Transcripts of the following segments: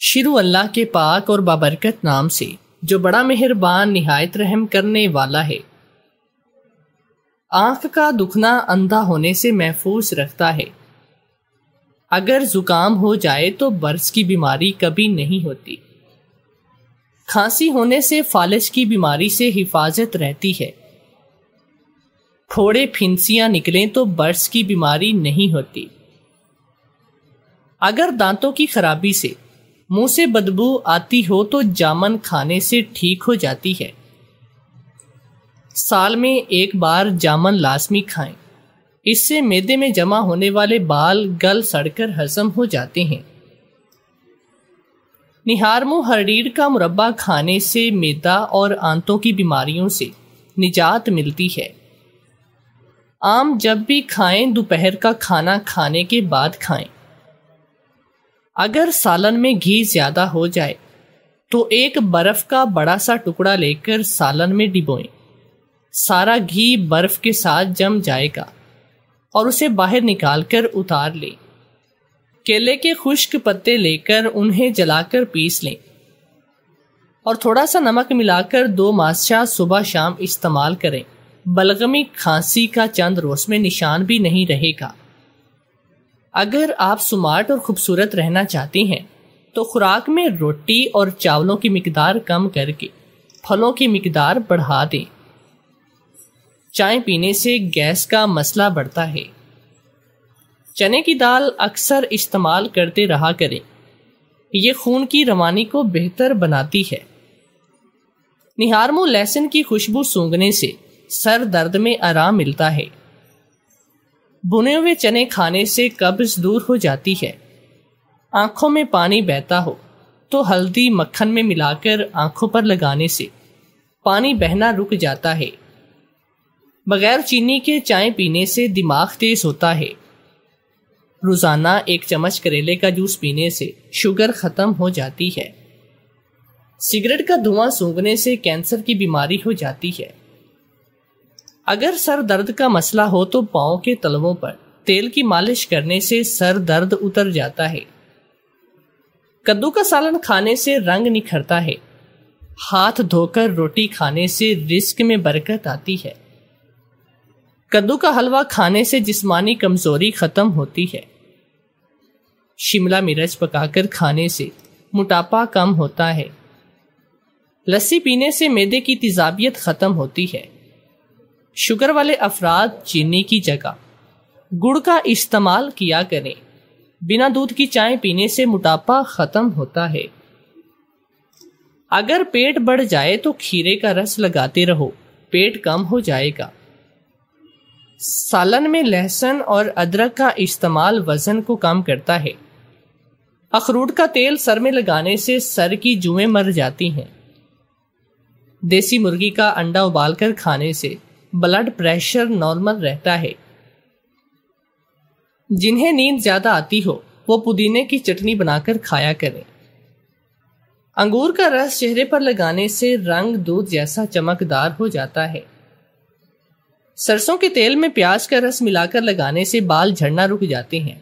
شروع اللہ کے پاک اور بابرکت نام سے جو بڑا مہربان نہایت رحم کرنے والا ہے۔ آنکھ کا دکھنا اندھا ہونے سے محفوظ رکھتا ہے۔ اگر زکام ہو جائے تو برس کی بیماری کبھی نہیں ہوتی۔ کھانسی ہونے سے فالج کی بیماری سے حفاظت رہتی ہے۔ پھوڑے پھنسیاں نکلیں تو برس کی بیماری نہیں ہوتی۔ اگر دانتوں کی خرابی سے منہ سے بدبو آتی ہو تو جامن کھانے سے ٹھیک ہو جاتی ہے۔ سال میں ایک بار جامن لازمی کھائیں، اس سے معدے میں جمع ہونے والے بال گل سڑ کر ہضم ہو جاتے ہیں۔ نہارمو ہرڑیڑ کا مربع کھانے سے معدہ اور آنتوں کی بیماریوں سے نجات ملتی ہے۔ آم جب بھی کھائیں دوپہر کا کھانا کھانے کے بعد کھائیں۔ اگر سالن میں گھی زیادہ ہو جائے تو ایک برف کا بڑا سا ٹکڑا لے کر سالن میں ڈبوئیں۔ سارا گھی برف کے ساتھ جم جائے گا اور اسے باہر نکال کر اتار لیں۔ کیلے کے خشک پتے لے کر انہیں جلا کر پیس لیں اور تھوڑا سا نمک ملا کر 2 ماسچہ صبح شام استعمال کریں۔ بلغمی کھانسی کا چند روز میں نشان بھی نہیں رہے گا۔ اگر آپ سمارٹ اور خوبصورت رہنا چاہتے ہیں تو خوراک میں روٹی اور چاولوں کی مقدار کم کر کے پھلوں کی مقدار بڑھا دیں۔ چائے پینے سے گیس کا مسئلہ بڑھتا ہے۔ چنے کی دال اکثر استعمال کرتے رہا کریں، یہ خون کی روانی کو بہتر بناتی ہے۔ نہارمو لہسن کی خوشبو سونگھنے سے سر درد میں آرام ملتا ہے۔ بھنے ہوئے چنے کھانے سے قبض دور ہو جاتی ہے۔ آنکھوں میں پانی بہتا ہو تو ہلدی مکھن میں ملا کر آنکھوں پر لگانے سے پانی بہنا رک جاتا ہے۔ بغیر چینی کے چائے پینے سے دماغ تیز ہوتا ہے۔ روزانہ 1 چمچ کریلے کا جوس پینے سے شوگر ختم ہو جاتی ہے۔ سگریٹ کا دھواں سونگھنے سے کینسر کی بیماری ہو جاتی ہے۔ اگر سر درد کا مسئلہ ہو تو پاؤں کے تلووں پر تیل کی مالش کرنے سے سر درد اتر جاتا ہے۔ کدو کا سالن کھانے سے رنگ نکھرتا ہے۔ ہاتھ دھو کر روٹی کھانے سے رزق میں برکت آتی ہے۔ کدو کا حلوہ کھانے سے جسمانی کمزوری ختم ہوتی ہے۔ شملہ مرچ پکا کر کھانے سے موٹاپا کم ہوتا ہے۔ لسی پینے سے معدے کی تیزابیت ختم ہوتی ہے۔ شوگر والے افراد چینی کی جگہ گڑ کا استعمال کیا کریں۔ بنا دودھ کی چائے پینے سے موٹاپا ختم ہوتا ہے۔ اگر پیٹ بڑھ جائے تو کھیرے کا رس لگاتے رہو، پیٹ کم ہو جائے گا۔ سالن میں لہسن اور ادرک کا استعمال وزن کو کم کرتا ہے۔ اخروٹ کا تیل سر میں لگانے سے سر کی جوئیں مر جاتی ہیں۔ دیسی مرغی کا انڈا ابال کر کھانے سے بلڈ پریشر نارمل رہتا ہے۔ جنہیں نیند زیادہ آتی ہو وہ پودینے کی چٹنی بنا کر کھایا کریں۔ انگور کا رس چہرے پر لگانے سے رنگ دودھ جیسا چمکدار ہو جاتا ہے۔ سرسوں کے تیل میں پیاز کا رس ملا کر لگانے سے بال جھڑنا رک جاتے ہیں۔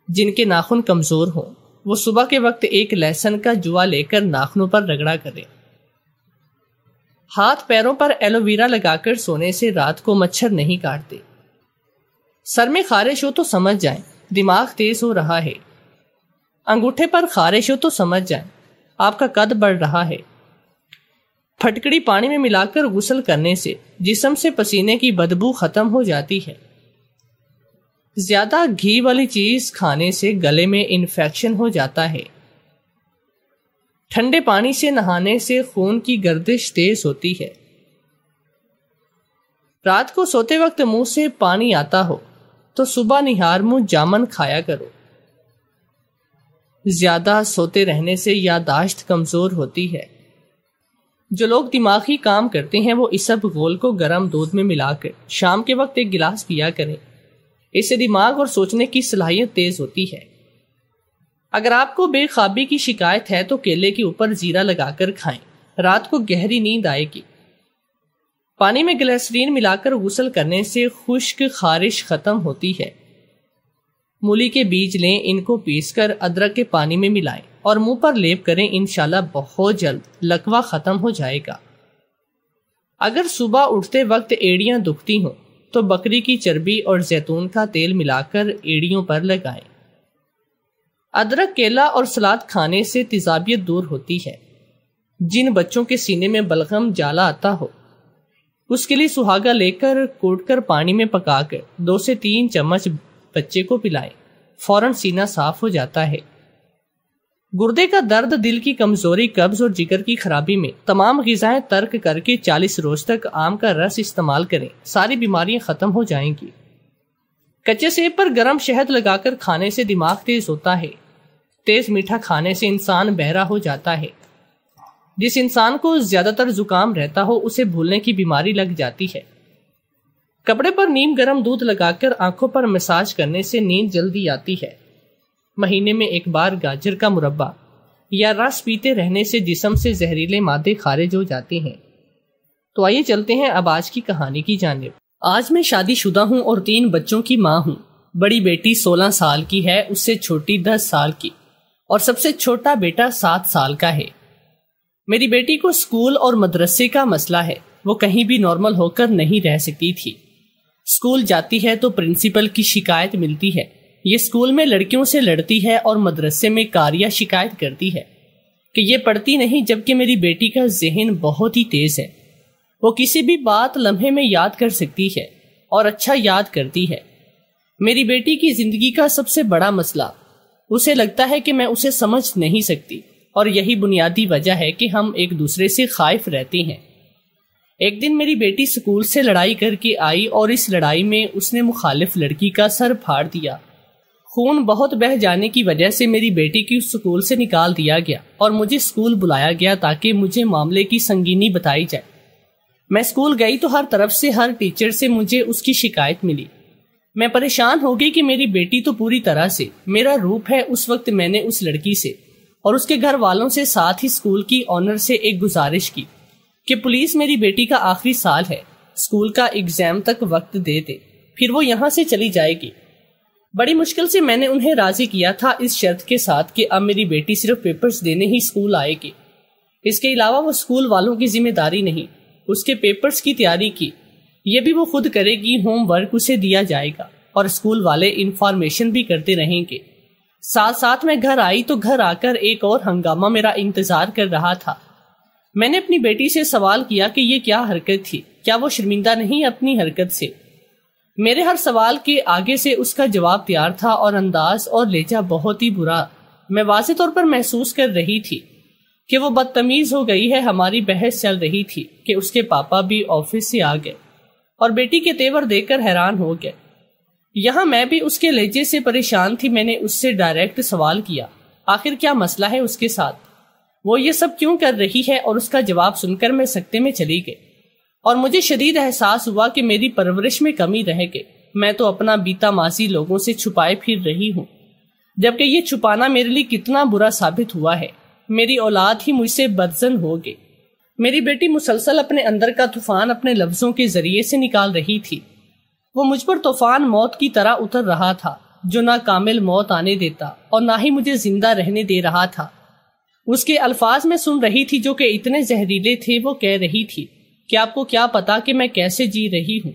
جن کے ناخن کمزور ہوں وہ صبح کے وقت ایک لہسن کا جوا لے کر ناخنوں پر رگڑا کریں۔ ہاتھ پیروں پر ایلو ویرا لگا کر سونے سے رات کو مچھر نہیں کاٹتے۔ سر میں خارش ہو تو سمجھ جائیں دماغ تیز ہو رہا ہے۔ انگوٹھے پر خارش ہو تو سمجھ جائیں آپ کا قد بڑھ رہا ہے۔ پھٹکڑی پانی میں ملا کر غسل کرنے سے جسم سے پسینے کی بدبو ختم ہو جاتی ہے۔ زیادہ گھی والی چیز کھانے سے گلے میں انفیکشن ہو جاتا ہے۔ ٹھنڈے پانی سے نہانے سے خون کی گردش تیز ہوتی ہے۔ رات کو سوتے وقت منہ سے پانی آتا ہو تو صبح نہارمو جامن کھایا کرو۔ زیادہ سوتے رہنے سے یادداشت کمزور ہوتی ہے۔ جو لوگ دماغی کام کرتے ہیں وہ اسب گھول کو گرم دودھ میں ملا کر شام کے وقت 1 گلاس پیا کریں۔ اس سے دماغ اور سوچنے کی صلاحیت تیز ہوتی ہے۔ اگر آپ کو بے خوابی کی شکایت ہے تو کیلے کے اوپر زیرہ لگا کر کھائیں، رات کو گہری نیند آئے گی۔ پانی میں گلیسرین ملا کر غسل کرنے سے خشک خارش ختم ہوتی ہے۔ مولی کے بیج لیں، ان کو پیس کر ادرک کے پانی میں ملائیں اور منہ پر لیپ کریں، انشاءاللہ بہت جلد لکوہ ختم ہو جائے گا۔ اگر صبح اٹھتے وقت ایڑیاں دکھتی ہوں تو بکری کی چربی اور زیتون کا تیل ملا کر ایڑیوں پر لگائیں۔ ادرک، کیلا اور سلاد کھانے سے تیزابیت دور ہوتی ہے۔ جن بچوں کے سینے میں بلغم جالا آتا ہو اس کے لیے سہاگا لے کر کوٹ کر پانی میں پکا کر 2 سے 3 چمچ بچے کو پلائیں، فوراً سینہ صاف ہو جاتا ہے۔ گردے کا درد، دل کی کمزوری، قبض اور جگر کی خرابی میں تمام غذائیں ترک کر کے 40 روز تک آم کا رس استعمال کریں، ساری بیماریاں ختم ہو جائیں گی۔ کچے سیب پر گرم شہد لگا کر کھانے سے دماغ تیز ہوتا ہے۔ تیز میٹھا کھانے سے انسان بہرا ہو جاتا ہے۔ جس انسان کو زیادہ تر زکام رہتا ہو اسے بھولنے کی بیماری لگ جاتی ہے۔ کپڑے پر نیم گرم دودھ لگا کر آنکھوں پر مساج کرنے سے نیند جلدی آتی ہے۔ مہینے میں 1 بار گاجر کا مربع یا رس پیتے رہنے سے جسم سے زہریلے مادے خارج ہو جاتے ہیں۔ تو آئیے چلتے ہیں اب آج کی کہانی کی جانب۔ آج میں شادی شدہ ہوں اور 3 بچوں کی ماں ہوں۔ بڑی بیٹی 16 سال کی ہے، اس سے چھوٹی 10 سال کی اور سب سے چھوٹا بیٹا 7 سال کا ہے۔ میری بیٹی کو اسکول اور مدرسے کا مسئلہ ہے، وہ کہیں بھی نارمل ہو کر نہیں رہ سکتی تھی۔ اسکول جاتی ہے تو پرنسپل کی شکایت ملتی ہے، یہ اسکول میں لڑکیوں سے لڑتی ہے اور مدرسے میں کاریہ شکایت کرتی ہے کہ یہ پڑھتی نہیں، جبکہ میری بیٹی کا ذہن بہت ہی تیز ہے، وہ کسی بھی بات لمحے میں یاد کر سکتی ہے اور اچھا یاد کرتی ہے۔ میری بیٹی کی زندگی کا سب سے بڑا مسئلہ، اسے لگتا ہے کہ میں اسے سمجھ نہیں سکتی، اور یہی بنیادی وجہ ہے کہ ہم ایک دوسرے سے خائف رہتے ہیں۔ ایک دن میری بیٹی سکول سے لڑائی کر کے آئی اور اس لڑائی میں اس نے مخالف لڑکی کا سر پھاڑ دیا۔ خون بہت بہہ جانے کی وجہ سے میری بیٹی کی اس سکول سے نکال دیا گیا اور مجھے سکول بلایا گیا تاکہ مجھے معاملے کی سنگینی بتائی جائے۔ میں سکول گئی تو ہر طرف سے، ہر ٹیچر سے مجھے اس کی شکایت ملی۔ میں پریشان ہو گئی کہ میری بیٹی تو پوری طرح سے میرا روپ ہے۔ اس وقت میں نے اس لڑکی سے اور اس کے گھر والوں سے، ساتھ ہی اسکول کی آنر سے ایک گزارش کی کہ پولیس میری بیٹی کا آخری سال ہے، اسکول کا ایگزام تک وقت دے دے، پھر وہ یہاں سے چلی جائے گی۔ بڑی مشکل سے میں نے انہیں راضی کیا تھا، اس شرط کے ساتھ کہ اب میری بیٹی صرف پیپرز دینے ہی اسکول آئے گی، اس کے علاوہ وہ اسکول والوں کی ذمہ داری نہیں۔ اس کے پیپرز کی تیاری کی یہ بھی وہ خود کرے گی، ہوم ورک اسے دیا جائے گا اور اسکول والے انفارمیشن بھی کرتے رہیں گے۔ ساتھ ساتھ میں گھر آئی تو گھر آ کر ایک اور ہنگامہ میرا انتظار کر رہا تھا۔ میں نے اپنی بیٹی سے سوال کیا کہ یہ کیا حرکت تھی، کیا وہ شرمندہ نہیں اپنی حرکت سے؟ میرے ہر سوال کے آگے سے اس کا جواب تیار تھا اور انداز اور لہجہ بہت ہی برا۔ میں واضح طور پر محسوس کر رہی تھی کہ وہ بدتمیز ہو گئی ہے۔ ہماری بحث چل رہی تھی کہ اس کے پاپا بھی آفس سے آ گئے اور بیٹی کے تیور دیکھ کر حیران ہو گئے۔ یہاں میں بھی اس کے لہجے سے پریشان تھی۔ میں نے اس سے ڈائریکٹ سوال کیا، آخر کیا مسئلہ ہے اس کے ساتھ، وہ یہ سب کیوں کر رہی ہے؟ اور اس کا جواب سن کر میں سکتے میں چلی گئی اور مجھے شدید احساس ہوا کہ میری پرورش میں کمی رہ گئی۔ میں تو اپنا بیتا ماضی لوگوں سے چھپائے پھر رہی ہوں، جبکہ یہ چھپانا میرے لیے کتنا برا ثابت ہوا ہے۔ میری اولاد ہی مجھ سے بدزن ہو گئی۔ میری بیٹی مسلسل اپنے اندر کا طوفان اپنے لفظوں کے ذریعے سے نکال رہی تھی۔ وہ مجھ پر طوفان موت کی طرح اتر رہا تھا، جو نہ کامل موت آنے دیتا اور نہ ہی مجھے زندہ رہنے دے رہا تھا۔ اس کے الفاظ میں سن رہی تھی جو کہ اتنے زہریلے تھے۔ وہ کہہ رہی تھی کہ آپ کو کیا پتا کہ میں کیسے جی رہی ہوں؟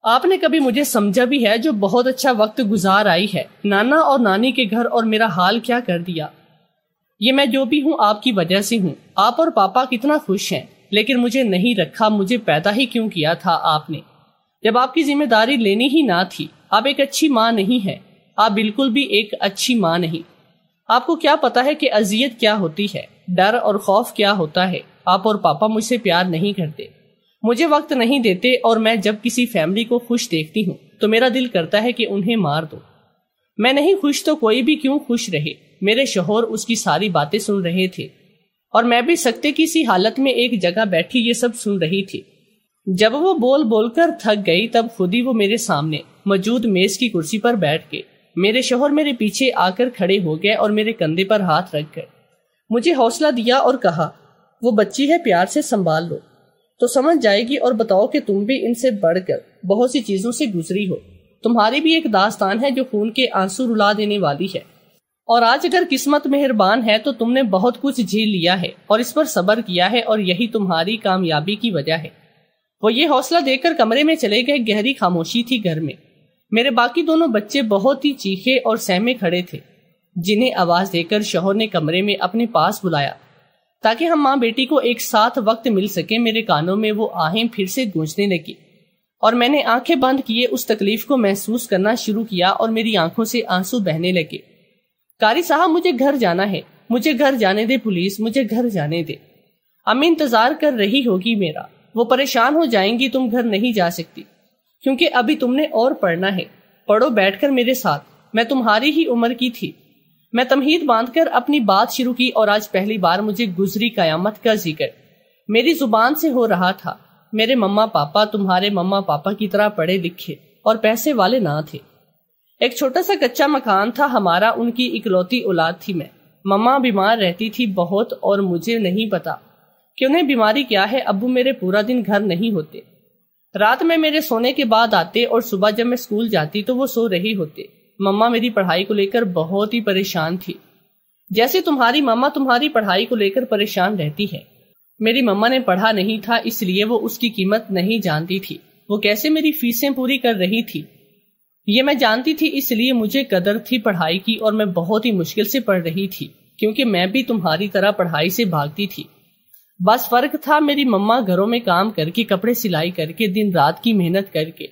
آپ نے کبھی مجھے سمجھا بھی ہے جو بہت اچھا وقت گزار آئی ہے، نانا اور نانی کے گھر، اور میرا حال کیا کر دیا؟ یہ میں جو بھی ہوں آپ کی وجہ سے ہوں۔ آپ اور پاپا کتنا خوش ہیں، لیکن مجھے نہیں رکھا۔ مجھے پیدا ہی کیوں کیا تھا آپ نے، جب آپ کی ذمہ داری لینی ہی نہ تھی؟ آپ ایک اچھی ماں نہیں ہیں، آپ بالکل بھی ایک اچھی ماں نہیں۔ آپ کو کیا پتا ہے کہ اذیت کیا ہوتی ہے، ڈر اور خوف کیا ہوتا ہے؟ آپ اور پاپا مجھ سے پیار نہیں کرتے، مجھے وقت نہیں دیتے، اور میں جب کسی فیملی کو خوش دیکھتی ہوں تو میرا دل کرتا ہے کہ انہیں مار دو۔ میں نہیں خوش تو کوئی بھی کیوں خوش رہے؟ میرے شوہر اس کی ساری باتیں سن رہے تھے اور میں بھی سکتے کی سی حالت میں ایک جگہ بیٹھی یہ سب سن رہی تھی۔ جب وہ بول بول کر تھک گئی تب خود ہی وہ میرے سامنے موجود میز کی کرسی پر بیٹھ کے میرے شوہر میرے پیچھے آ کر کھڑے ہو گئے اور میرے کندھے پر ہاتھ رکھ کر مجھے حوصلہ دیا اور کہا، وہ بچی ہے، پیار سے سنبھال لو تو سمجھ جائے گی، اور بتاؤ کہ تم بھی ان سے بڑھ کر بہت سی چیزوں سے گزری ہو، تمہاری بھی ایک داستان ہے جو خون کے آنسو رلا دینے والی ہے، اور آج اگر قسمت مہربان ہے تو تم نے بہت کچھ جھیل لیا ہے اور اس پر صبر کیا ہے، اور یہی تمہاری کامیابی کی وجہ ہے۔ وہ یہ حوصلہ دے کر کمرے میں چلے گئے۔ گہری خاموشی تھی گھر میں۔ میرے باقی دونوں بچے بہت ہی چیخے اور سہمے کھڑے تھے، جنہیں آواز دے کر شوہر نے کمرے میں اپنے پاس بلایا تاکہ ہم ماں بیٹی کو ایک ساتھ وقت مل سکے۔ میرے کانوں میں وہ آہیں پھر سے گونجنے لگی اور میں نے آنکھیں بند کیے اس تکلیف کو محسوس کرنا شروع کیا اور میری آنکھوں سے آنسو بہنے لگے۔ قاری صاحب، مجھے گھر جانا ہے، مجھے گھر جانے دے پولیس، مجھے گھر جانے دے۔ امی انتظار کر رہی ہوگی میرا، وہ پریشان ہو جائیں گی، تم گھر نہیں جا سکتی کیونکہ ابھی تم نے اور پڑھنا ہے۔ پڑھو بیٹھ کر میرے ساتھ، میں تمہاری ہی عمر کی تھی۔ میں تمہید باندھ کر اپنی بات شروع کی اور آج پہلی بار مجھے گزری قیامت کا ذکر میری زبان سے ہو رہا تھا۔ میرے مما پاپا تمہارے مما پاپا کی طرح پڑھے لکھے اور پیسے والے نہ تھے۔ ایک چھوٹا سا کچا مکان تھا ہمارا، ان کی اکلوتی اولاد تھی میں۔ مما بیمار رہتی تھی بہت، اور مجھے نہیں پتا کہ انہیں بیماری کیا ہے۔ ابو میرے پورا دن گھر نہیں ہوتے، رات میں میرے سونے کے بعد آتے، اور صبح جب میں اسکول جاتی تو وہ سو رہی ہوتے۔ مما میری پڑھائی کو لے کر بہت ہی پریشان تھی، جیسے تمہاری مما تمہاری پڑھائی کو لے کر پریشان رہتی ہے۔ میری مما نے پڑھا نہیں تھا، اس لیے وہ اس کی قیمت نہیں جانتی تھی۔ وہ کیسے میری فیسیں پوری کر رہی تھی یہ میں جانتی تھی، اس لیے مجھے قدر تھی پڑھائی کی، اور میں بہت ہی مشکل سے پڑھ رہی تھی کیونکہ میں بھی تمہاری طرح پڑھائی سے بھاگتی تھی۔ بس فرق تھا، میری مما گھروں میں کام کر کے، کپڑے سلائی کر کے، دن رات کی محنت کر کے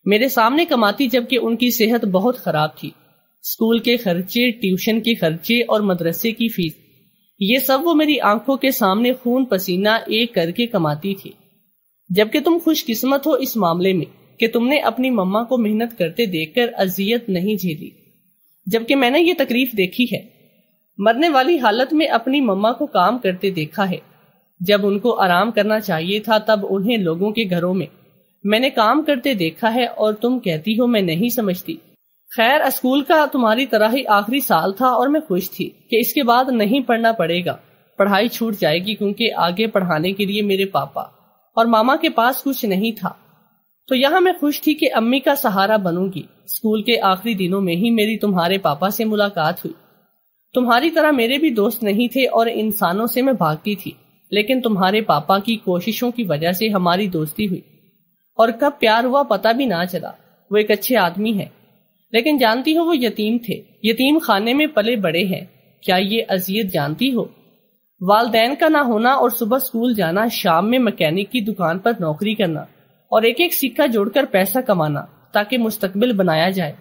میرے سامنے کماتی، جبکہ ان کی صحت بہت خراب تھی۔ اسکول کے خرچے، ٹیوشن کے خرچے اور مدرسے کی فیس، یہ سب وہ میری آنکھوں کے سامنے خون پسینہ ایک کر کے کماتی تھی۔ جبکہ تم خوش قسمت ہو اس معاملے میں کہ تم نے اپنی مما کو محنت کرتے دیکھ کر اذیت نہیں جھیلی، جبکہ میں نے یہ تکلیف دیکھی ہے، مرنے والی حالت میں اپنی مما کو کام کرتے دیکھا ہے۔ جب ان کو آرام کرنا چاہیے تھا تب انہیں لوگوں کے گھروں میں نے کام کرتے دیکھا ہے، اور تم کہتی ہو میں نہیں سمجھتی۔ خیر، اسکول کا تمہاری طرح ہی آخری سال تھا اور میں خوش تھی کہ اس کے بعد نہیں پڑھنا پڑے گا، پڑھائی چھوٹ جائے گی، کیونکہ آگے پڑھانے کے لیے میرے پاپا اور ماما کے پاس کچھ نہیں تھا۔ تو یہاں میں خوش تھی کہ امی کا سہارا بنوں گی۔ اسکول کے آخری دنوں میں ہی میری تمہارے پاپا سے ملاقات ہوئی۔ تمہاری طرح میرے بھی دوست نہیں تھے اور انسانوں سے میں بھاگتی تھی، لیکن تمہارے پاپا کی کوششوں کی وجہ سے ہماری دوستی ہوئی، اور کب پیار ہوا پتہ بھی نہ چلا۔ وہ ایک اچھے آدمی ہیں، لیکن جانتی ہو وہ یتیم تھے، یتیم خانے میں پلے بڑے ہیں۔ کیا یہ اذیت جانتی ہو؟ والدین کا نہ ہونا اور صبح اسکول جانا، شام میں مکینک کی دکان پر نوکری کرنا اور ایک ایک سکہ جوڑ کر پیسہ کمانا تاکہ مستقبل بنایا جائے۔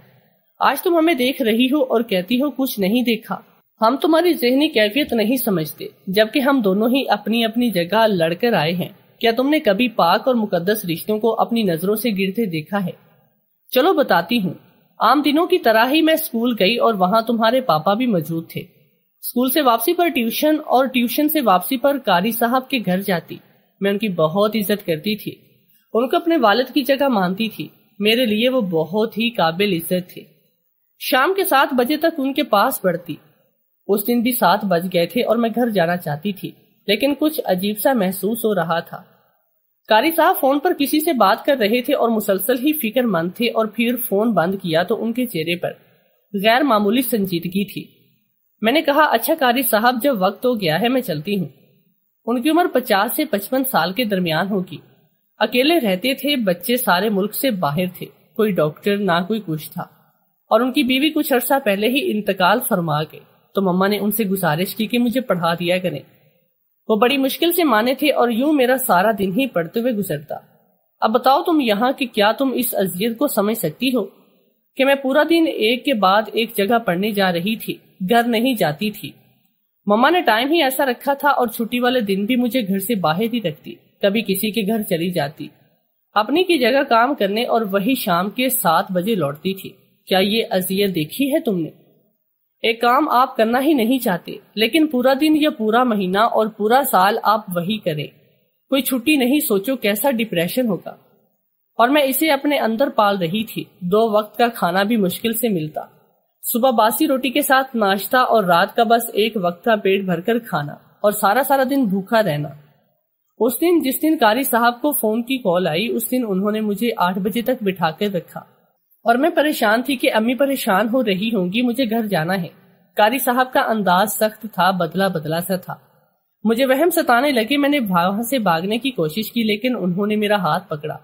آج تم ہمیں دیکھ رہی ہو اور کہتی ہو کچھ نہیں دیکھا۔ ہم تمہاری ذہنی کیفیت نہیں سمجھتے، جبکہ ہم دونوں ہی اپنی اپنی جگہ لڑ کر آئے ہیں۔ کیا تم نے کبھی پاک اور مقدس رشتوں کو اپنی نظروں سے گرتے دیکھا ہے؟ چلو بتاتی ہوں۔ عام دنوں کی طرح ہی میں اسکول گئی اور وہاں تمہارے پاپا بھی موجود تھے۔ اسکول سے واپسی پر ٹیوشن، اور ٹیوشن سے واپسی پر قاری صاحب کے گھر جاتی۔ میں ان کی بہت عزت کرتی تھی، ان کو اپنے والد کی جگہ مانتی تھی۔ میرے لیے وہ بہت ہی قابل عزت تھے۔ شام کے 7 بجے تک ان کے پاس پڑھتی۔ اس دن بھی 7 بج گئے تھے اور میں گھر جانا چاہتی تھی، لیکن کچھ عجیب سا محسوس ہو رہا تھا۔ قاری صاحب فون پر کسی سے بات کر رہے تھے اور مسلسل ہی فکر مند تھے، اور پھر فون بند کیا تو ان کے چہرے پر غیر معمولی سنجیدگی تھی۔ میں نے کہا، اچھا قاری صاحب، جب وقت ہو گیا ہے میں چلتی ہوں۔ ان کی عمر 50 سے 55 سال کے درمیان ہوگی۔ اکیلے رہتے تھے، بچے سارے ملک سے باہر تھے، کوئی ڈاکٹر نہ کوئی کچھ تھا، اور ان کی بیوی کچھ عرصہ پہلے ہی انتقال فرما گئے۔ تو مما نے ان سے گزارش کی کہ مجھے پڑھا دیا کریں۔ وہ بڑی مشکل سے مانے تھے، اور یوں میرا سارا دن ہی پڑھتے ہوئے گزرتا۔ اب بتاؤ تم یہاں کہ کیا تم اس اذیت کو سمجھ سکتی ہو کہ میں پورا دن ایک کے بعد ایک جگہ پڑھنے جا رہی تھی، گھر نہیں جاتی تھی۔ مما نے ٹائم ہی ایسا رکھا تھا، اور چھٹی والے دن بھی مجھے گھر سے باہر ہی رکھتی، کبھی کسی کے گھر چلی جاتی اپنی کی جگہ کام کرنے، اور وہی شام کے 7 بجے لوٹتی تھی۔ کیا یہ اذیت دیکھی ہے تم نے؟ ایک کام آپ کرنا ہی نہیں چاہتے، لیکن پورا دن یا پورا مہینہ اور پورا سال آپ وہی کریں، کوئی چھٹی نہیں، سوچو کیسا ڈپریشن ہوگا۔ اور میں اسے اپنے اندر پال رہی تھی۔ 2 وقت کا کھانا بھی مشکل سے ملتا، صبح باسی روٹی کے ساتھ ناشتہ، اور رات کا بس ایک وقت کا پیٹ بھر کر کھانا، اور سارا دن بھوکا رہنا۔ اس دن جس دن قاری صاحب کو فون کی کال آئی، اس دن انہوں نے مجھے 8 بجے تک بٹھا کر رکھا اور میں پریشان تھی کہ امی پریشان ہو رہی ہوں گی، مجھے گھر جانا ہے۔ قاری صاحب کا انداز سخت تھا، بدلا بدلا سا تھا۔ مجھے وہم ستانے لگے۔ میں نے وہاں سے بھاگنے کی کوشش کی، لیکن انہوں نے میرا ہاتھ پکڑا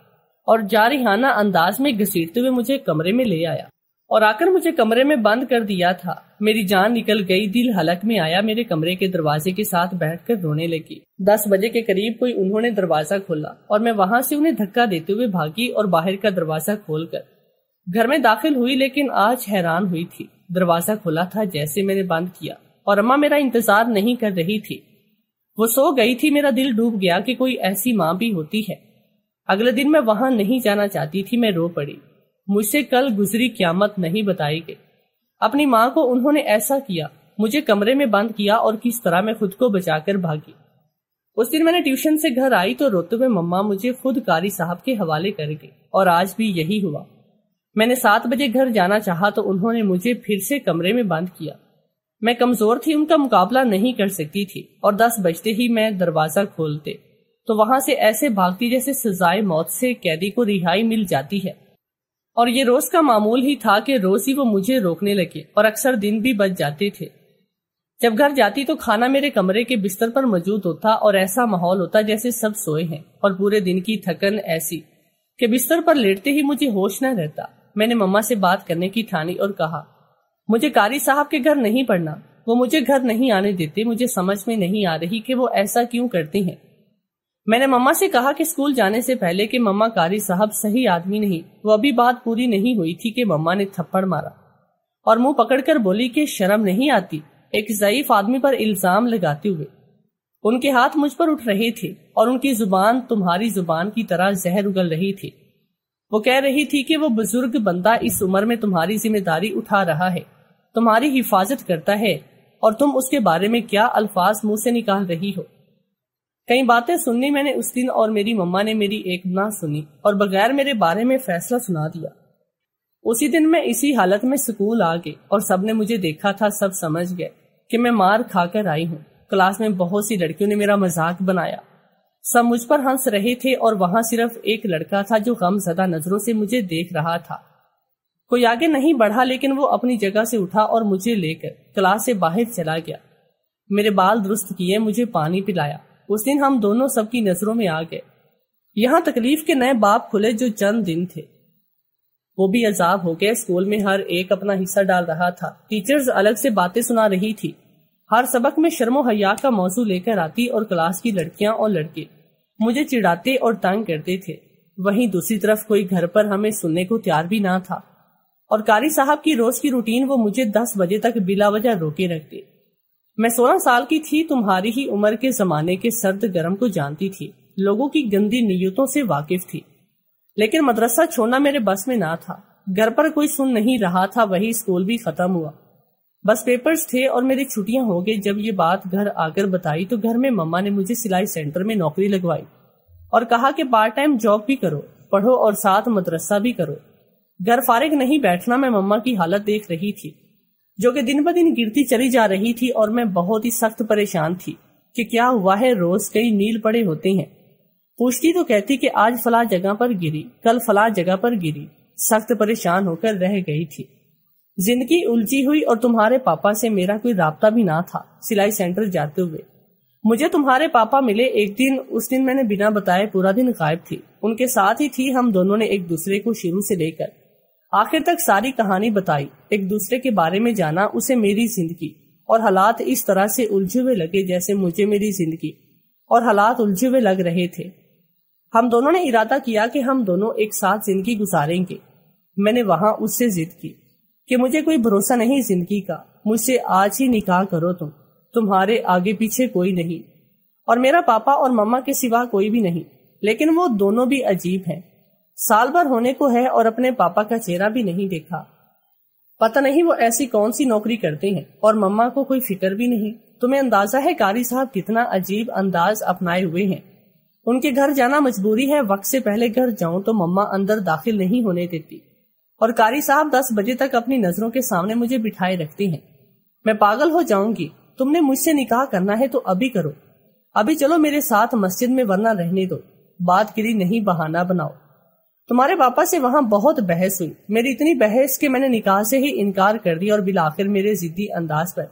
اور جارحانہ انداز میں گھسیٹتے ہوئے مجھے کمرے میں لے آیا اور آ کر مجھے کمرے میں بند کر دیا تھا۔ میری جان نکل گئی، دل حلق میں آیا۔ میرے کمرے کے دروازے کے ساتھ بیٹھ کر رونے لگی۔ 10 بجے کے قریب کوئی انہوں نے دروازہ کھولا اور میں وہاں سے انہیں دھکا دیتے ہوئے بھاگی اور باہر کا دروازہ کھول کر گھر میں داخل ہوئی، لیکن آج حیران ہوئی تھی۔ دروازہ کھلا تھا جیسے میں نے بند کیا اور اماں میرا انتظار نہیں کر رہی تھی، وہ سو گئی تھی۔ میرا دل ڈوب گیا کہ کوئی ایسی ماں بھی ہوتی ہے۔ اگلے دن میں وہاں نہیں جانا چاہتی تھی، میں رو پڑی۔ مجھ سے کل گزری قیامت نہیں بتائی گئی۔ اپنی ماں کو انہوں نے ایسا کیا، مجھے کمرے میں بند کیا اور کس طرح میں خود کو بچا کر بھاگی۔ اس دن میں نے ٹیوشن سے گھر آئی تو روتے ہوئے مما مجھے خود قاری صاحب کے حوالے کر گئی، اور آج بھی یہی ہوا۔ میں نے 7 بجے گھر جانا چاہا تو انہوں نے مجھے پھر سے کمرے میں بند کیا۔ میں کمزور تھی، ان کا مقابلہ نہیں کر سکتی تھی، اور 10 بجتے ہی میں دروازہ کھولتے تو وہاں سے ایسے بھاگتی جیسے سزائے موت سے قیدی کو رہائی مل جاتی ہے۔ اور یہ روز کا معمول ہی تھا کہ روز ہی وہ مجھے روکنے لگے، اور اکثر دن بھی بچ جاتے تھے۔ جب گھر جاتی تو کھانا میرے کمرے کے بستر پر موجود ہوتا اور ایسا ماحول ہوتا جیسے سب سوئے ہیں، اور پورے دن کی تھکن ایسی کہ بستر پر لیٹتے ہی مجھے ہوش نہ رہتا۔ میں نے مما سے بات کرنے کی ٹھانی اور کہا، مجھے قاری صاحب کے گھر نہیں پڑھنا، وہ مجھے گھر نہیں آنے دیتے، مجھے سمجھ میں نہیں آ رہی کہ وہ ایسا کیوں کرتے ہیں۔ میں نے مما سے کہا کہ اسکول جانے سے پہلے کہ مما قاری صاحب صحیح آدمی نہیں۔ وہ ابھی بات پوری نہیں ہوئی تھی کہ مما نے تھپڑ مارا اور منہ پکڑ کر بولی کہ شرم نہیں آتی ایک ضعیف آدمی پر الزام لگاتے ہوئے۔ ان کے ہاتھ مجھ پر اٹھ رہے تھے اور ان کی زبان تمہاری زبان کی طرح زہر اگل رہی تھی۔ وہ کہہ رہی تھی کہ وہ بزرگ بندہ اس عمر میں تمہاری ذمہ داری اٹھا رہا ہے، تمہاری حفاظت کرتا ہے، اور تم اس کے بارے میں کیا الفاظ منہ سے نکال رہی ہو۔ کئی باتیں سننی میں نے اس دن، اور میری مما نے میری ایک نہ سنی اور بغیر میرے بارے میں فیصلہ سنا دیا۔ اسی دن میں اسی حالت میں سکول آ گئی اور سب نے مجھے دیکھا تھا، سب سمجھ گئے کہ میں مار کھا کر آئی ہوں۔ کلاس میں بہت سی لڑکیوں نے میرا مذاق بنایا، سب مجھ پر ہنس رہے تھے، اور وہاں صرف ایک لڑکا تھا جو غم زدہ نظروں سے مجھے دیکھ رہا تھا۔ کوئی آگے نہیں بڑھا، لیکن وہ اپنی جگہ سے اٹھا اور مجھے لے کر کلاس سے باہر چلا گیا۔ میرے بال درست کیے، مجھے پانی پلایا۔ اس دن ہم دونوں سب کی نظروں میں آ گئے۔ یہاں تکلیف کے نئے باب کھلے جو چند دن تھے وہ بھی عذاب ہو گئے۔ اسکول میں ہر ایک اپنا حصہ ڈال رہا تھا، ٹیچرز الگ سے باتیں سنا رہی تھی، ہر سبق میں شرم و حیا کا موضوع لے کر آتی، اور کلاس کی لڑکیاں اور لڑکے مجھے چڑھاتے اور تنگ کرتے تھے۔ وہیں دوسری طرف کوئی گھر پر ہمیں سننے کو تیار بھی نہ تھا، اور قاری صاحب کی روز کی روٹین وہ مجھے 10 بجے تک بلا وجہ روکے رکھتے۔ میں 16 سال کی تھی، تمہاری ہی عمر کے زمانے کے سرد گرم کو جانتی تھی، لوگوں کی گندی نیتوں سے واقف تھی، لیکن مدرسہ چھوڑنا میرے بس میں نہ تھا۔ گھر پر کوئی سن نہیں رہا تھا، وہی اسکول بھی ختم ہوا، بس پیپرز تھے اور میری چھٹیاں ہو گئی۔ جب یہ بات گھر آ کر بتائی تو گھر میں مما نے مجھے سلائی سینٹر میں نوکری لگوائی اور کہا کہ پارٹ ٹائم جاب بھی کرو، پڑھو اور ساتھ مدرسہ بھی کرو۔ گھر فارغ نہیں بیٹھنا۔ میں مما کی حالت دیکھ رہی تھی جو کہ دن بدن گرتی چلی جا رہی تھی، اور میں بہت ہی سخت پریشان تھی کہ کیا ہوا ہے۔ روز کئی میل پڑے ہوتے ہیں، پوچھتی تو کہتی کہ آج فلاں جگہ پر گری، کل فلاں جگہ پر گری۔ سخت پریشان ہو کر رہ گئی تھی، زندگی الجھی ہوئی، اور تمہارے پاپا سے میرا کوئی رابطہ بھی نہ تھا۔ سلائی سینٹر جاتے ہوئے مجھے تمہارے پاپا ملے ایک دن، اس دن میں نے بنا بتائے پورا دن غائب تھی، ان کے ساتھ ہی تھی۔ ہم دونوں نے ایک دوسرے کو شروع سے لے کر آخر تک ساری کہانی بتائی، ایک دوسرے کے بارے میں جانا۔ اسے میری زندگی اور حالات اس طرح سے الجھے ہوئے لگے جیسے مجھے میری زندگی اور حالات الجھے ہوئے لگ رہے تھے۔ ہم دونوں نے ارادہ کیا کہ ہم دونوں ایک ساتھ زندگی گزاریں گے۔ میں نے وہاں اس سے ضد کی کہ مجھے کوئی بھروسہ نہیں زندگی کا، مجھ سے آج ہی نکاح کرو، تمہارے آگے پیچھے کوئی نہیں، اور میرا پاپا اور مما کے سوا کوئی بھی نہیں۔ لیکن وہ دونوں بھی عجیب ہیں، سال بھر ہونے کو ہے اور اپنے پاپا کا چہرہ بھی نہیں دیکھا۔ پتہ نہیں وہ ایسی کون سی نوکری کرتے ہیں، اور مما کو کوئی فکر بھی نہیں۔ تمہیں اندازہ ہے قاری صاحب کتنا عجیب انداز اپنائے ہوئے ہیں۔ ان کے گھر جانا مجبوری ہے، وقت سے پہلے گھر جاؤں تو مما اندر داخل نہیں ہونے دیتی، اور قاری صاحب 10 بجے تک اپنی نظروں کے سامنے مجھے بٹھائے رکھتے ہیں۔ میں پاگل ہو جاؤں گی۔ تم نے مجھ سے نکاح کرنا ہے تو ابھی کرو، ابھی چلو میرے ساتھ مسجد میں، ورنہ رہنے دو، بات گری نہیں، بہانہ بناؤ۔ تمہارے پاپا سے وہاں بہت بحث ہوئی، میری اتنی بحث کہ میں نے نکاح سے ہی انکار کر دیا، اور بالآخر میرے ضدی انداز پر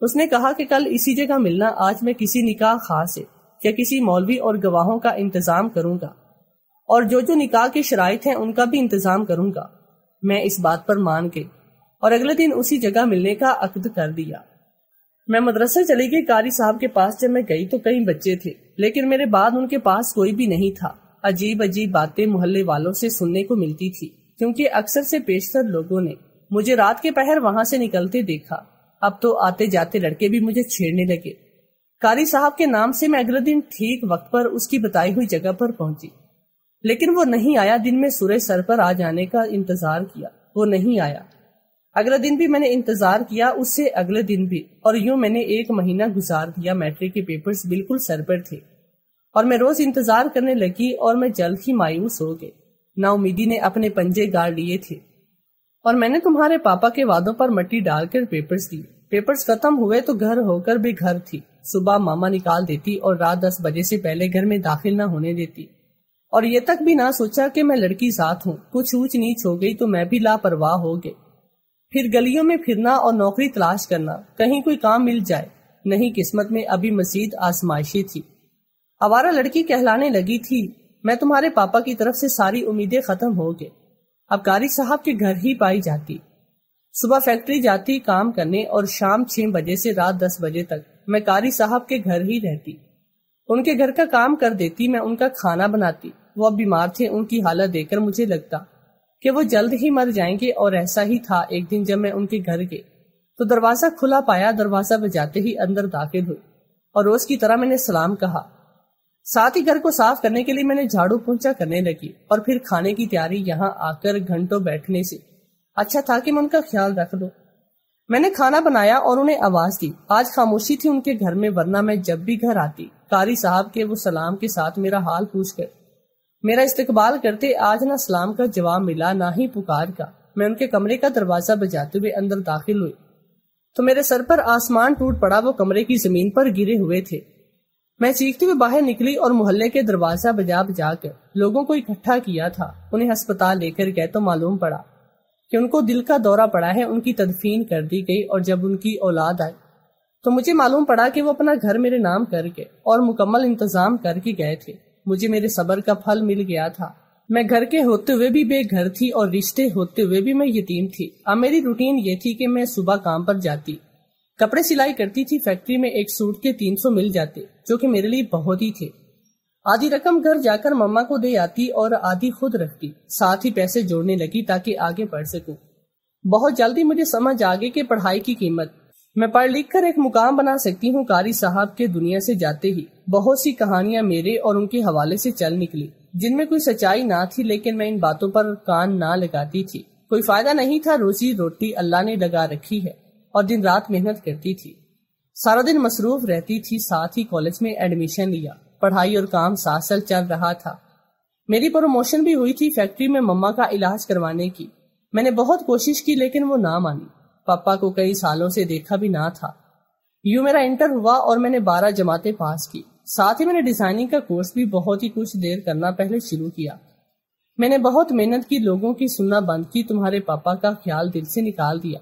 اس نے کہا کہ کل اسی جگہ ملنا، آج میں کسی نکاح خاص ہے یا کسی مولوی اور گواہوں کا انتظام کروں گا، اور جو نکاح کی شرائط ہیں ان کا بھی انتظام کروں گا۔ میں اس بات پر مان گئی اور اگلے دن اسی جگہ ملنے کا عقد کر دیا۔ میں مدرسے چلی گئی۔ قاری صاحب کے پاس جب میں گئی تو کئی بچے تھے، لیکن میرے بعد ان کے پاس کوئی بھی نہیں تھا۔ عجیب عجیب باتیں محلے والوں سے سننے کو ملتی تھی، کیونکہ اکثر سے بیشتر لوگوں نے مجھے رات کے پہر وہاں سے نکلتے دیکھا۔ اب تو آتے جاتے لڑکے بھی مجھے چھیڑنے لگے۔ قاری صاحب کے نام سے میں اگلے دن ٹھیک وقت پر اس کی بتائی ہوئی جگہ پر پہنچی، لیکن وہ نہیں آیا۔ دن میں سورج سر پر آ جانے کا انتظار کیا، وہ نہیں آیا۔ اگلے دن بھی میں نے انتظار کیا، اس سے اگلے دن بھی، اور یوں میں نے 1 مہینہ گزار دیا۔ میٹرک کے پیپرز بالکل سر پر تھے اور میں روز انتظار کرنے لگی، اور میں جلد ہی مایوس ہو گئی۔ نا امیدی نے اپنے پنجے گاڑ لیے تھے، اور میں نے تمہارے پاپا کے وعدوں پر مٹی ڈال کر پیپرز دیے۔ پیپرز ختم ہوئے تو گھر ہو کر بھی گھر تھی۔ صبح ماما نکال دیتی اور رات 10 بجے سے پہلے گھر میں داخل نہ ہونے دیتی، اور یہ تک بھی نہ سوچا کہ میں لڑکی ذات ہوں۔ کچھ اونچ نیچ ہو گئی تو میں بھی لاپرواہ ہو گئی۔ پھر گلیوں میں پھرنا اور نوکری تلاش کرنا، کہیں کوئی کام مل جائے۔ نہیں، قسمت میں ابھی مزید آزمائشیں تھی۔ آوارہ لڑکی کہلانے لگی تھی۔ میں تمہارے پاپا کی طرف سے ساری امیدیں ختم ہو گئے۔ اب قاری صاحب کے گھر ہی پائی جاتی۔ صبح فیکٹری جاتی کام کرنے، اور شام 6 بجے سے رات 10 بجے تک میں قاری صاحب کے گھر ہی رہتی۔ ان کے گھر کا کام کر دیتی، میں ان کا کھانا بناتی۔ وہ اب بیمار تھے، ان کی حالت دیکھ کر مجھے لگتا کہ وہ جلد ہی مر جائیں گے، اور ایسا ہی تھا۔ ایک دن جب میں ان کے گھر گئی تو دروازہ کھلا پایا۔ دروازہ بجاتے ہی اندر داخل ہوئی، اور روز کی طرح میں نے سلام کہا۔ ساتھ ہی گھر کو صاف کرنے کے لیے میں نے جھاڑو پونچھا کرنے لگی، اور پھر کھانے کی تیاری۔ یہاں آ کر گھنٹوں بیٹھنے سے اچھا تھا کہ میں ان کا خیال رکھ لوں۔ میں نے کھانا بنایا اور انہیں آواز دی۔ آج خاموشی تھی ان کے گھر میں، ورنہ میں جب بھی گھر آتی قاری صاحب کے وہ سلام کے ساتھ میرا حال پوچھ کر میرا استقبال کرتے۔ آج نہ سلام کا جواب ملا، نہ ہی پکار کا۔ میں ان کے کمرے کا دروازہ بجاتے ہوئے اندر داخل ہوئی تو میرے سر پر آسمان ٹوٹ پڑا۔ وہ کمرے کی زمین پر گرے ہوئے تھے۔ میں چیختی ہوئے باہر نکلی اور محلے کے دروازہ بجا کر لوگوں کو اکٹھا کیا تھا۔ انہیں ہسپتال لے کر گئے تو معلوم پڑا کہ ان کو دل کا دورہ پڑا ہے۔ ان کی تدفین کر دی گئی، اور جب ان کی اولاد آئی تو مجھے معلوم پڑا کہ وہ اپنا گھر میرے نام کر کے اور مکمل انتظام کر کے گئے تھے۔ مجھے میرے صبر کا پھل مل گیا تھا۔ میں گھر کے ہوتے ہوئے بھی بے گھر تھی، اور رشتے ہوتے ہوئے بھی میں یتیم تھی۔ اب میری روٹین یہ تھی کہ میں صبح کام پر جاتی، کپڑے سلائی کرتی تھی۔ فیکٹری میں ایک سوٹ کے 300 مل جاتے، جو کہ میرے لیے بہت ہی تھے۔ آدھی رقم گھر جا کر مما کو دے آتی اور آدھی خود رکھتی۔ ساتھ ہی پیسے جوڑنے لگی تاکہ آگے پڑھ سکوں۔ بہت جلدی مجھے سمجھ آ گئی کہ پڑھائی کی قیمت۔ میں پڑھ لکھ کر ایک مقام بنا سکتی ہوں۔ قاری صاحب کے دنیا سے جاتے ہی بہت سی کہانیاں میرے اور ان کے حوالے سے چل نکلی، جن میں کوئی سچائی نہ تھی، لیکن میں ان باتوں پر کان نہ لگاتی تھی۔ کوئی فائدہ نہیں تھا۔ روزی روٹی اللہ نے لگا رکھی ہے، اور دن رات محنت کرتی تھی۔ سارا دن مصروف رہتی تھی۔ ساتھ ہی کالج میں ایڈمیشن لیا۔ پڑھائی اور کام ساتھ ساتھ چل رہا تھا۔ میری پروموشن بھی ہوئی تھی فیکٹری میں مما کا علاج کروانے کی۔ میں نے بہت کوشش کی، لیکن وہ نہ مانی۔ پاپا کو کئی سالوں سے دیکھا بھی نہ تھا۔ یوں میرا انٹر ہوا اور میں نے 12 جماعتیں پاس کی۔ ساتھ ہی میں نے ڈیزائننگ کا کورس بھی بہت ہی کچھ دیر کرنا پہلے شروع کیا۔ میں نے بہت محنت کی، لوگوں کی سننا بند کی، تمہارے پاپا کا خیال دل سے نکال دیا۔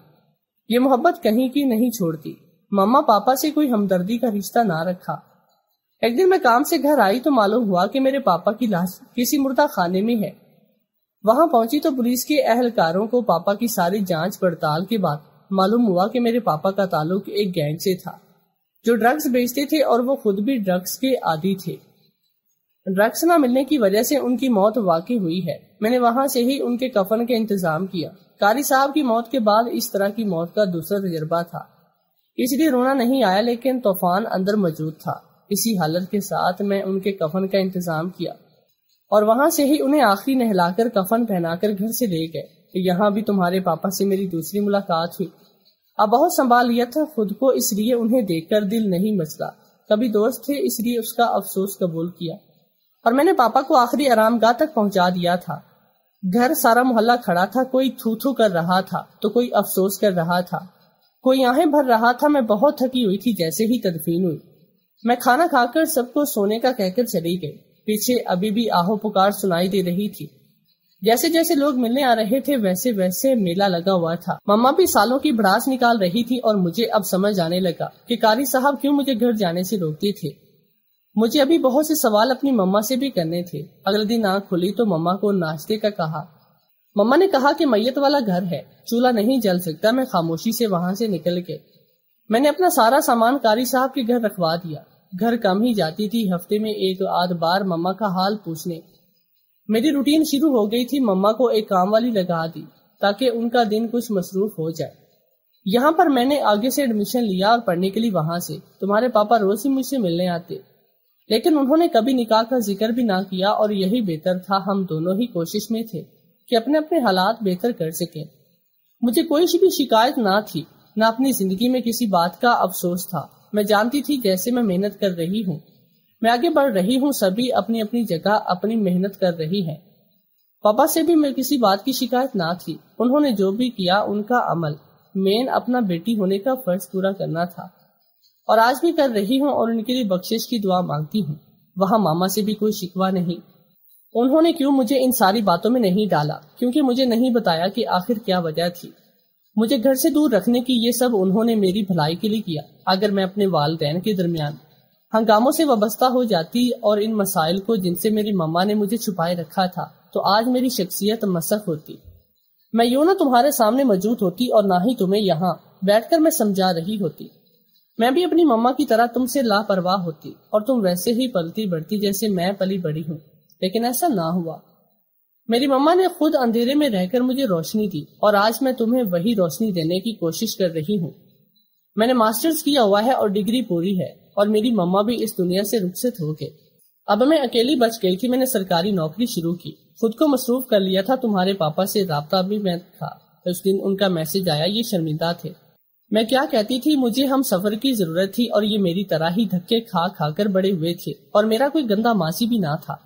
یہ محبت کہیں کی نہیں چھوڑتی۔ مما پاپا سے کوئی ہمدردی کا رشتہ نہ رکھا۔ ایک دن میں کام سے گھر آئی تو معلوم ہوا کہ میرے پاپا کی لاش کسی مردہ خانے میں ہے۔ وہاں پہنچی تو پولیس کے اہلکاروں کو پاپا کی ساری جانچ پڑتال کے بعد معلوم ہوا کہ میرے پاپا کا تعلق ایک گینگ سے تھا جو ڈرگز بیچتے تھے، اور وہ خود بھی ڈرگز کے عادی تھے۔ ڈرگز نہ ملنے کی وجہ سے ان کی موت واقع ہوئی ہے۔ میں نے وہاں سے ہی ان کے کفن کے انتظام کیا۔ قاری صاحب کی موت کے بعد اس طرح کی موت کا دوسرا تجربہ تھا، اس لیے رونا نہیں آیا، لیکن طوفان اندر موجود تھا۔ اسی حالت کے ساتھ میں ان کے کفن کا انتظام کیا، اور وہاں سے ہی انہیں آخری نہلا کر کفن پہنا کر گھر سے لے گئے۔ یہاں بھی تمہارے پاپا سے میری دوسری ملاقات ہوئی۔ اب بہت سنبھال لیا تھا خود کو، اس لیے انہیں دیکھ کر دل نہیں مچلا۔ کبھی دوست تھے، اس لیے اس کا افسوس قبول کیا، اور میں نے پاپا کو آخری آرام گاہ تک پہنچا دیا تھا۔ گھر سارا محلہ کھڑا تھا، کوئی تھو تھو کر رہا تھا تو کوئی افسوس کر رہا تھا، کوئی آہیں بھر رہا تھا۔ میں بہت تھکی ہوئی تھی جیسے ہی تدفین ہوئی۔ میں کھانا کھا کر سب کو سونے کا کہہ کر چلی گئی۔ پیچھے ابھی بھی آہو پکار سنائی دے رہی تھی۔ جیسے جیسے لوگ ملنے آ رہے تھے ویسے ویسے میلہ لگا ہوا تھا۔ مما بھی سالوں کی بھڑاس نکال رہی تھی اور مجھے اب سمجھ آنے لگا کہ قاری صاحب کیوں مجھے گھر جانے سے روکتے تھے۔ مجھے ابھی بہت سے سوال اپنی مما سے بھی کرنے تھے۔ اگلے دن آنکھ کھلی تو مما کو ناشتے کا کہا۔ مما نے کہا کہ میت والا گھر ہے، چولہا نہیں جل سکتا۔ میں خاموشی سے وہاں سے نکل کے میں نے اپنا سارا سامان قاری صاحب کے گھر رکھوا دیا۔ گھر کم ہی جاتی تھی، ہفتے میں ایک آدھ بار مما کا حال پوچھنے۔ میری روٹین شروع ہو گئی تھی۔ مما کو ایک کام والی لگا دی تاکہ ان کا دن کچھ مصروف ہو جائے۔ یہاں پر میں نے آگے سے ایڈمیشن لیا اور پڑھنے کے لیے وہاں سے۔ تمہارے پاپا روز ہی مجھ سے ملنے آتے، لیکن انہوں نے کبھی نکاح کا ذکر بھی نہ کیا، اور یہی بہتر تھا۔ ہم دونوں ہی کوشش میں تھے کہ اپنے اپنے حالات بہتر کر سکیں۔ مجھے کوئی بھی شکایت نہ تھی، نہ اپنی زندگی میں کسی بات کا افسوس تھا۔ میں جانتی تھی جیسے میں محنت کر رہی ہوں، میں آگے بڑھ رہی ہوں، سبھی اپنی اپنی جگہ اپنی محنت کر رہی ہیں۔ پاپا سے بھی میں کسی بات کی شکایت نہ تھی۔ انہوں نے جو بھی کیا ان کا عمل مین اپنا بیٹی ہونے کا فرض پورا کرنا تھا، اور آج بھی کر رہی ہوں، اور ان کے لیے بخشش کی دعا مانگتی ہوں۔ وہاں ماما سے بھی کوئی شکوہ نہیں۔ انہوں نے کیوں مجھے ان ساری باتوں میں نہیں ڈالا، کیونکہ مجھے نہیں بتایا کہ آخر کیا وجہ تھی۔ مجھے گھر سے دور رکھنے کی یہ سب انہوں نے میری بھلائی کے لیے کیا۔ اگر میں اپنے والدین کے درمیان ہنگاموں سے وابستہ ہو جاتی اور ان مسائل کو جن سے میری مما نے مجھے چھپائے رکھا تھا، تو آج میری شخصیت مسخ ہوتی۔ میں یوں نہ تمہارے سامنے موجود ہوتی اور نہ ہی تمہیں یہاں بیٹھ کر میں سمجھا رہی ہوتی۔ میں بھی اپنی مما کی طرح تم سے لاپرواہ ہوتی اور تم ویسے ہی پلتی بڑھتی جیسے میں پلی بڑی ہوں، لیکن ایسا نہ ہوا۔ میری مما نے خود اندھیرے میں رہ کر مجھے روشنی دی، اور آج میں تمہیں وہی روشنی دینے کی کوشش کر رہی ہوں۔ میں نے ماسٹرز کیا ہوا ہے اور ڈگری پوری ہے، اور میری مما بھی اس دنیا سے رخصت ہو گئے۔ اب میں اکیلی بچ گئی تھی۔ میں نے سرکاری نوکری شروع کی، خود کو مصروف کر لیا تھا۔ تمہارے پاپا سے رابطہ بھی میں تھا۔ اس دن ان کا میسج آیا، یہ شرمندہ تھے۔ میں کیا کہتی تھی؟ مجھے ہم سفر کی ضرورت تھی، اور یہ میری طرح ہی دھکے کھا کھا کر بڑے ہوئے تھے، اور میرا کوئی گندا ماضی بھی نہ تھا۔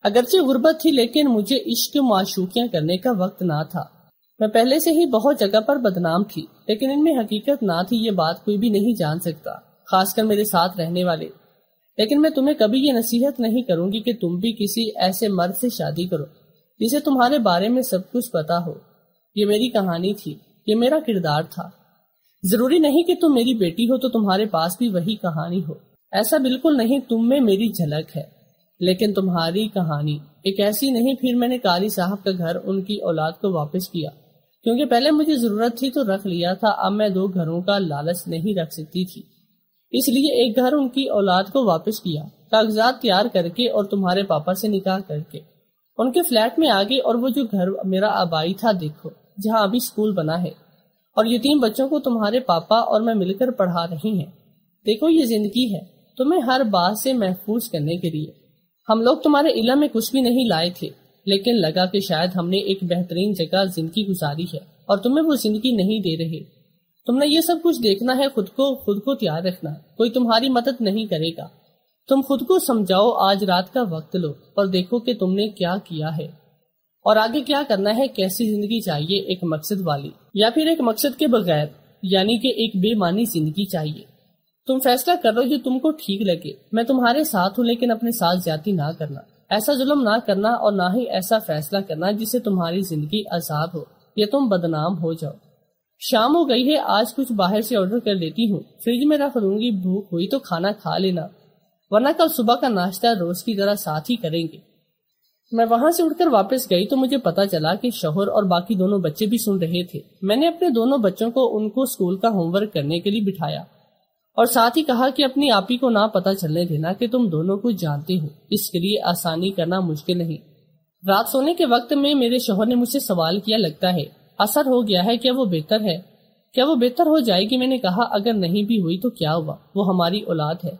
اگرچہ غربت تھی، لیکن مجھے عشق معشوقیاں کرنے کا وقت نہ تھا۔ میں پہلے سے ہی بہت جگہ پر بدنام تھی، لیکن ان میں حقیقت نہ تھی۔ یہ بات کوئی بھی نہیں جان سکتا، خاص کر میرے ساتھ رہنے والے۔ لیکن میں تمہیں کبھی یہ نصیحت نہیں کروں گی کہ تم بھی کسی ایسے مرد سے شادی کرو جسے تمہارے بارے میں سب کچھ پتا ہو۔ یہ میری کہانی تھی، یہ میرا کردار تھا۔ ضروری نہیں کہ تم میری بیٹی ہو تو تمہارے پاس بھی وہی کہانی ہو، ایسا بالکل نہیں۔ تم میں میری جھلک ہے، لیکن تمہاری کہانی ایک ایسی نہیں۔ پھر میں نے قاری صاحب کا گھر ان کی اولاد کو واپس کیا، کیونکہ پہلے مجھے ضرورت تھی تو رکھ لیا تھا۔ اب میں 2 گھروں کا لالچ نہیں رکھ سکتی تھی، اس لیے ایک گھر ان کی اولاد کو واپس کیا، کاغذات تیار کر کے اور تمہارے پاپا سے نکاح کر کے ان کے فلیٹ میں آگے۔ اور وہ جو گھر میرا آبائی تھا دیکھو، جہاں ابھی اسکول بنا ہے، اور یتیم بچوں کو تمہارے پاپا اور میں مل کر پڑھا رہی ہیں۔ دیکھو یہ زندگی ہے، تمہیں ہر بات سے محفوظ کرنے کے لیے۔ ہم لوگ تمہارے علم میں کچھ بھی نہیں لائے تھے، لیکن لگا کہ شاید ہم نے ایک بہترین جگہ زندگی گزاری ہے، اور تمہیں وہ زندگی نہیں دے رہے۔ تم نے یہ سب کچھ دیکھنا ہے، خود کو تیار رکھنا، کوئی تمہاری مدد نہیں کرے گا۔ تم خود کو سمجھاؤ، آج رات کا وقت لو اور دیکھو کہ تم نے کیا کیا ہے اور آگے کیا کرنا ہے۔ کیسی زندگی چاہیے؟ ایک مقصد والی، یا پھر ایک مقصد کے بغیر، یعنی کہ ایک بے معنی زندگی چاہیے؟ تم فیصلہ کرو جو تم کو ٹھیک لگے۔ میں تمہارے ساتھ ہوں، لیکن اپنے ساتھ زیادتی نہ کرنا، ایسا ظلم نہ کرنا، اور نہ ہی ایسا فیصلہ کرنا جس سے تمہاری زندگی آزاد ہو یا تم بدنام ہو جاؤ۔ شام ہو گئی ہے، آج کچھ باہر سے آرڈر کر لیتی ہوں، فریج میں رکھ دوں گی، بھوک ہوئی تو کھانا کھا لینا، ورنہ کل صبح کا ناشتہ روز کی طرح ساتھ ہی کریں گے۔ میں وہاں سے اٹھ کر واپس گئی تو مجھے پتا چلا کہ شوہر اور باقی دونوں بچے بھی سن رہے تھے۔ میں نے اپنے دونوں بچوں کو ان کو اسکول کا ہوم ورک کرنے کے لیے بٹھایا، اور ساتھ ہی کہا کہ اپنی آپی کو نہ پتا چلنے دینا کہ تم دونوں کو جانتے ہو، اس کے لیے آسانی کرنا مشکل نہیں۔ رات سونے کے وقت میں میرے شوہر نے مجھ سے سوال کیا، لگتا ہے اثر ہو گیا ہے، کیا وہ بہتر ہے؟ کیا وہ بہتر ہو جائے گی؟ میں نے کہا اگر نہیں بھی ہوئی تو کیا ہوا، وہ ہماری اولاد ہے،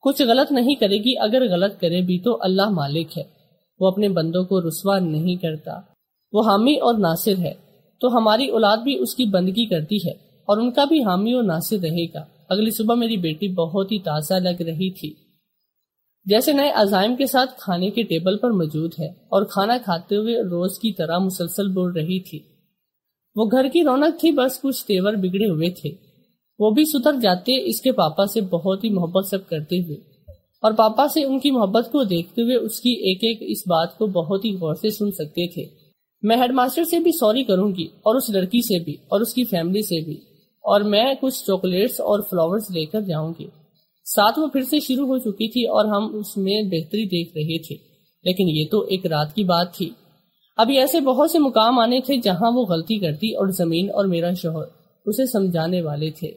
کچھ غلط نہیں کرے گی، اگر غلط کرے بھی تو اللہ مالک ہے، وہ اپنے بندوں کو رسوا نہیں کرتا، وہ حامی اور ناصر ہے، تو ہماری اولاد بھی اس کی بندگی کرتی ہے اور ان کا بھی حامی اور ناصر رہے گا۔ اگلی صبح میری بیٹی بہت ہی تازہ لگ رہی تھی، جیسے نئے عزائم کے ساتھ کھانے کے ٹیبل پر موجود ہے، اور کھانا کھاتے ہوئے روز کی طرح مسلسل بول رہی تھی۔ وہ گھر کی رونق تھی، بس کچھ تیور بگڑے ہوئے تھے، وہ بھی سدھر جاتے اس کے پاپا سے بہت ہی محبت سب کرتے ہوئے، اور پاپا سے ان کی محبت کو دیکھتے ہوئے اس کی ایک ایک اس بات کو بہت ہی غور سے سن سکتے تھے۔ میں ہیڈ ماسٹر سے بھی سوری کروں گی اور اس لڑکی سے بھی اور اس کی فیملی سے بھی، اور میں کچھ چاکلیٹس اور فلاورز لے کر جاؤں گی۔ ساتھ وہ پھر سے شروع ہو چکی تھی اور ہم اس میں بہتری دیکھ رہے تھے، لیکن یہ تو ایک رات کی بات تھی۔ ابھی ایسے بہت سے مقام آنے تھے جہاں وہ غلطی کرتی اور زمین اور میرا شوہر اسے سمجھانے والے تھے۔